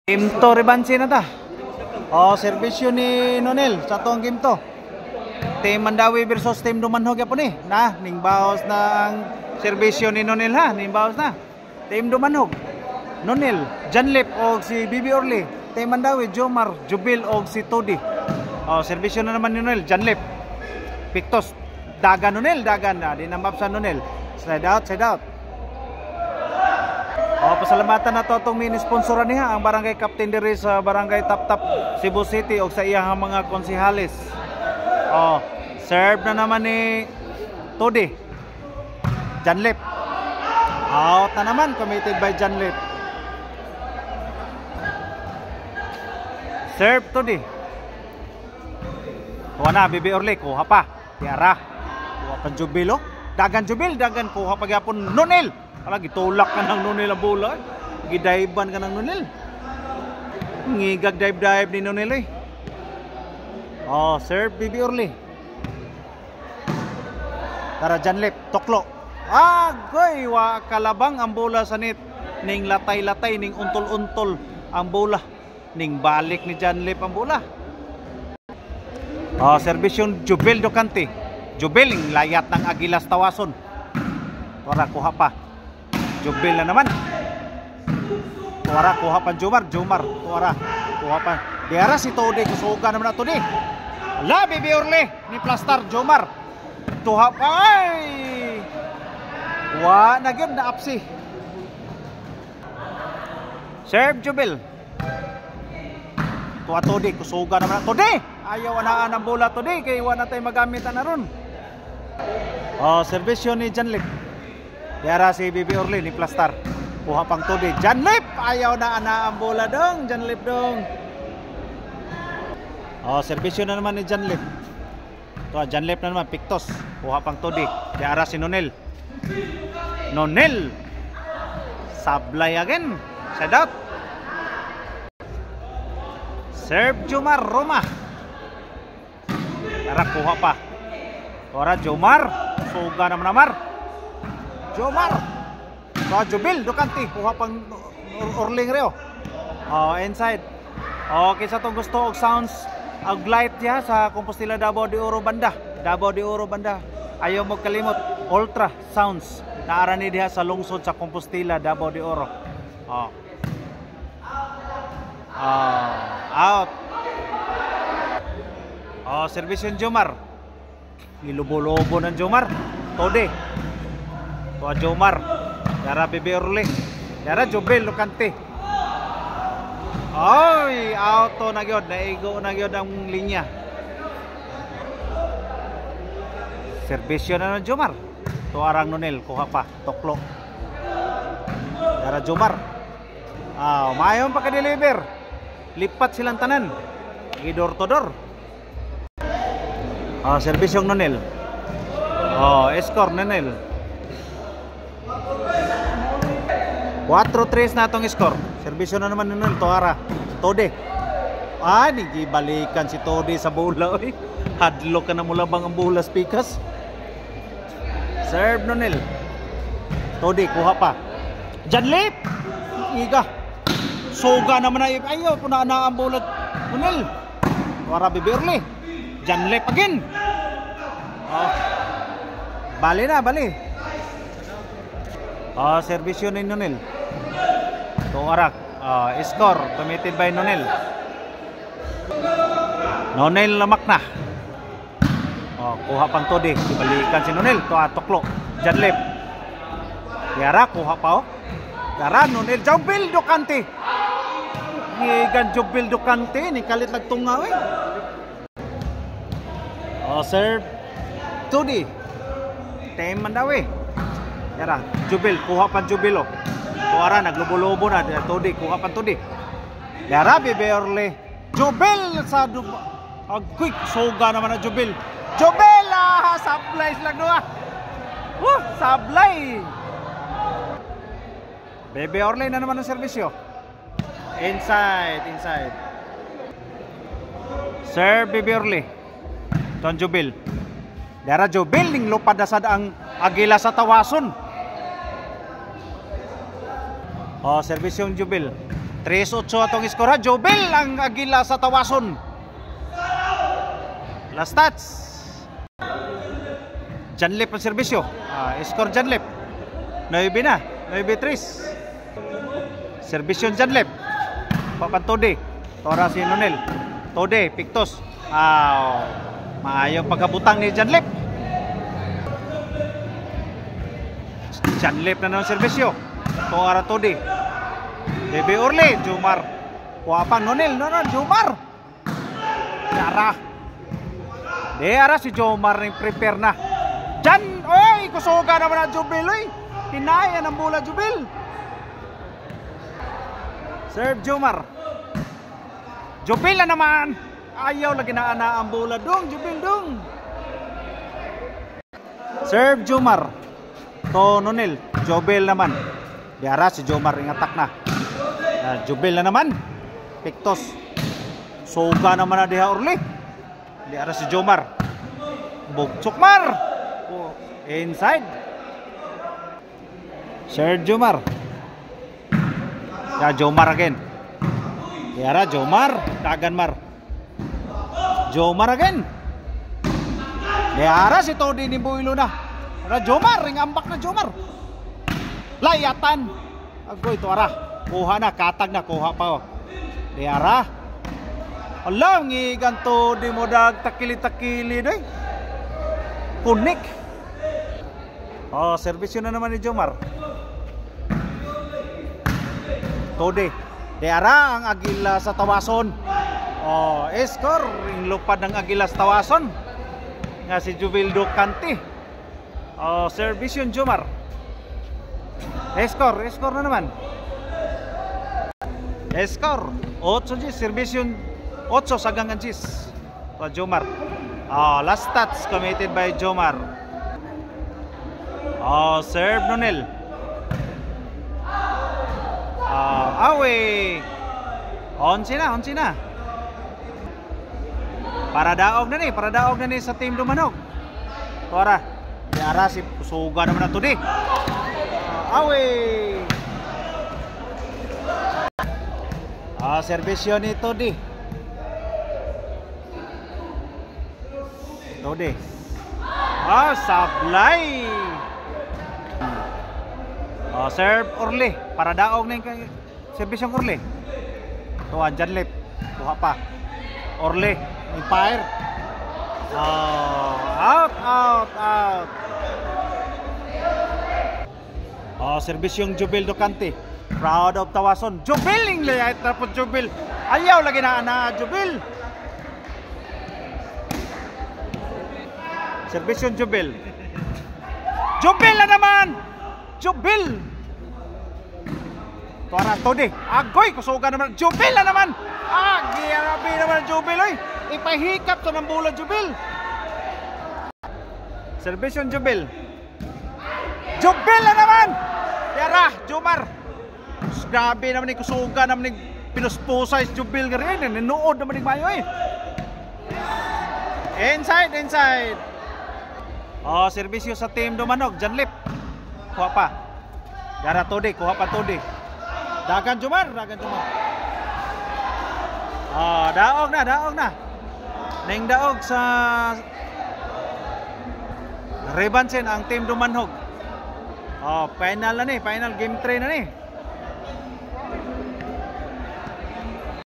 Game to rebansi na ta. Servisyo ni Nonel sa tong game to. Team Mandawi versus Team Dumanhog yapon ni. Ning baos na ang servisyo ni Nonel ha, ning baos na. Team Dumanhog, Nonel, Janlip og si Bibi Orly. Team Mandawi, Jomar, Jubil og si Todi. Servisyo na naman ni Nonel, Janlip. Pictos, dagan Nonel, dagan na di nambap sa Nonel. Slide out, slide out. Pasalamatan na to itong mini-sponsoran niya ang barangay captain diri sa barangay Tap-Tap, Cebu City o sa iyang mga konsihalis. Serve na naman ni Todi. Janlip. Out na naman, committed by Janlip. Serve Todi. Kuha na, Bibi Orly, kuha pa. Tiara. Kuha pa Jubilo. Dagan Jubil, dagan kuha pa gyapon Nonel. Gitulak ka ng Nonel ang bola. Gidaiban ka ng Nonel. Ngigag dive ni Nonel eh. Serve Bibi Orly. Tara Janlip, Toklo. Goy, wa kalabang ang bola sa net. Ning latay-latay, ning untol-untol ang bola. Ning balik ni Janlip ang bola. Servisyon Jubil Docante. Jubil, layat ng Agilas Tawason. Tara, kuha pa. Jubil na naman. Tuara, kuha pa Jomar. Tuara, kuha pa. Diara si Todi. Kusuga naman na Todi. Wala, Bibi Orly. Ni Plastar, Jomar. Tuha pa. Ay! Wa, nagyan na apsi. Serve Jubil. Tuha Todi. Kusuga naman na Todi. Ayaw anaan ang bola Todi. Kaya iwan natin magamit na ron. Servisyon ni Janlip. Diara si Bibi Orly ni Plastar. Kuha pang Todi. Janlip! Ayaw na ang bola dong. Janlip dong. Servisyo na naman ni Janlip. Janlip na naman. Pictos. Kuha pang Todi. Diara si Nonel. Nonel! Sablay again. Side out. Serve Jomar Roma. Diara kuha pa. Ora Jomar. Suga naman namar. Jomar. Jubil Docante. Kuha pang Orling reo. Inside. Kaysa itong gusto og sounds og light ya sa Compostela Davao de Oro banda. Davao de Oro banda. Ayaw mo kalimot. Ultra sounds. Naara ni diha sa lungsod sa Compostela Davao de Oro. Out. Servisyon Jomar. Nilubo-lubo ng Jomar. Todi. Tuwa Jomar. Yara Bibi Orly. Yara Jubil Docante. Auto na gyud. Naigo na gyud ang linya. Servisyo na ng Jomar. Tuarang Nonel. Kuha pa. Toklo. Yara Jomar. Mayon pa ka-deliver. Lipat silang tanan. Idor to door. Servisyong Nonel. Score Nonel. 4-3 na itong score. Servisyo na naman Nonel. Tuara. Todi. Nagibalikan si Todi sa bola. Hadlock ka na mula bang ang bola speakers. Serve Nonel. Todi. Kuha pa. Janlip. Iga. Suga naman na. Ayaw. Puna na ang bola. Nonel. Tuara Bibi Orly. Janlip again. Bali na, bali. Servisyo ni Nonel. Tuarak. Score committed by Nonel. Nonel lamak na. Kuha pang Todi. Ibalikan si Nonel. Toklo. Janlip. Tiara, kuha pa Tiara, Nonel. Jubil Docante. Gigan Jubil Docante. Ni kalit nagtunga serve Todi. Team Mandawi. Yara, Jubil, kuha pa Jubilo. Tuara, naglubo-lubo na. Todi, kuha pa Todi. Yara, Bibi Orly. Jubil sa quick, suga naman na Jubil. Jubil! Sablay sila doon. Sablay! Bibi Orly na naman ang servisyo. Inside. Sir Bibi Orly. Ton Jubil. Dara Jubil ning lupad asad ang Agilas Tawason. Servisyong Jubil. 3-8 atong iskor ha. Jubel ang agila sa tawason. Last stats. Janlip ang serbisyo. Iskor Janlip. 9 na. 9-3. Serbisyon Janlip. Papan Tode. Tora si Nonel. Tode, Pictos. Maayaw pagkabutang ni Janlip. Janlip na naman serbisyo. Tora Tode. Bebe Orle, Jomar. Kuapang Nonel, Jomar. Ara si Jomar ning prepare na. Jan, oy, kusuga naman na Jubil, oy. Hinaya ng bola Jubil. Serve Jomar. Jubil na naman. Ayaw lagi na ang bola dong, Jubil dong. Serve Jomar. To Nonel, Jubil naman. Diara si Jomar ing attack na. Jubil na naman. Pictos. Suga naman na diha Orle. Diara si Jomar. Bugtsukmar. Inside. Shared Jomar. Jomar again. Diara Jomar. Daganmar. Jomar again. Diara si Todi ni Builo na. Jomar. Ring ambak na Jomar. Layatan. Agoy ito ara. Kuha na, katag na, kuha pa. Diara. Alam, ganto di mo dag takili-takili doy. Kunik. Servisyo na naman ni Jomar. Tode. Diara ang agila sa tawason. Eskor, ring lupad ng agila sa tawason. Nga si Jubildo Kanti. Servisyo Jomar. Eskor na naman. Eskor 8 G's, servisyon 8 sagang G's to Jomar. Last stats committed by Jomar. Serve Nonel. Away. Onsi na. Para daog na ni sa team Dumanog. Tora. Diara si suga naman na to di. Away. Servisyo ni Todi. Sablay. Serve Orle. Para daog na yung servisyo Orle. Tuwan, Janlip. Tuha pa. Orle. Empire. Out. Serbisyong Jubil Docante. Proud of tawason. Jubil ning layat na po Jubil. Ayaw lagi na Jubil. Servisyon Jubil. Jubil na naman. Jubil. Tuara Todi. Agoy kusuga naman. Jubil na naman. Giyarabi naman Jubil oy. Ipahikap sa ng bola Jubil. Servisyon Jubil. Jubil na naman. Yara Jomar. Grabe naman ni kusuga naman ni pinuspusay si Jubil nga rin. Ninuod naman ni Mayo eh. Inside. Servisyo sa team Dumanog. Janlip. Kuha pa. Yara Todi. Kuha pa Todi. Dagan Jomar. Daog na. Neng daog sa Rebansen ang team Dumanog. Final na ni. Final game 3 na ni.